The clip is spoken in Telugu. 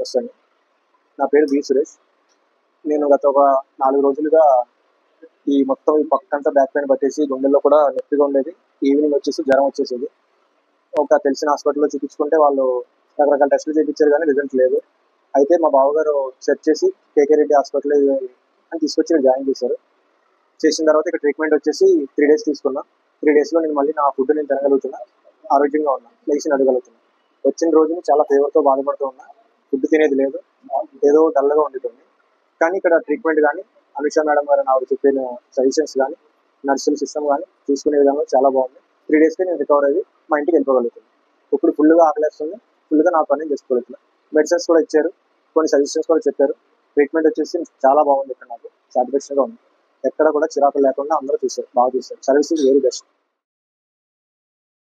నమస్తే అండి. నా పేరు బి సురేష్. నేను గత ఒక 4 రోజులుగా మొత్తం ఈ పక్కంతా బ్యాక్ పెయిన్ పట్టేసి గుండెల్లో కూడా నొప్పిగా ఉండేది. ఈవినింగ్ వచ్చేసి జ్వరం వచ్చేసేది. ఒక తెలిసిన హాస్పిటల్‌లో చూపించుకుంటే వాళ్ళు రకరకాల టెస్టులు చేపించారు గానీ రిజల్ట్ లేదు. అయితే మా బావగారు సెర్చ్ చేసి కేకే రెడ్డి హాస్పిటల్ అని తీసుకొచ్చి ఇక్కడ జాయిన్ చేశారు. చేసిన తర్వాత ఇక్కడ ట్రీట్మెంట్ వచ్చేసి 3 డేస్ తీసుకున్నా. 3 డేస్‌లో నేను మళ్ళీ నా ఫుడ్ నేను తినగలుగుతున్నా. ఆరోగ్యంగా ఉన్నా. లేచి నడవగలుగుతున్నా. వచ్చిన రోజు నుంచి చాలా ఫీవర్‌తో బాధపడుతూ ఉన్నా. ఫుడ్ తినేది లేదు. ఏదో డల్‌గా ఉండేటోడిని. కానీ ఇక్కడ ట్రీట్మెంట్ గానీ, అనుష మేడం గారు ఆవిడ చెప్పిన సజెషన్స్ గానీ, నర్సుల సిస్టమ్ గానీ, చూసుకునే విధానం చాలా బాగుంది. 3 డేస్‌కే నేను రికవర్ అయ్యి మా ఇంటికి వెళ్ళిపోగలుగుతున్నాను. ఇప్పుడు ఫుల్‌గా ఆకలేస్తుంది. ఫుల్‌గా నా పని నేను చేసుకోగలుగుతున్నా. మెడిసిన్స్ కూడా ఇచ్చారు. కొన్ని సజెషన్స్ కూడా చెప్పారు. ట్రీట్మెంట్ వచ్చేసి చాలా బాగుంది ఇక్కడ నాకు. సాటిస్ఫాక్షన్‌గా ఉంది. ఎక్కడ కూడా చిరాకులు లేకుండా అందరూ చూసారు. బాగా చూసారు. Service is very best.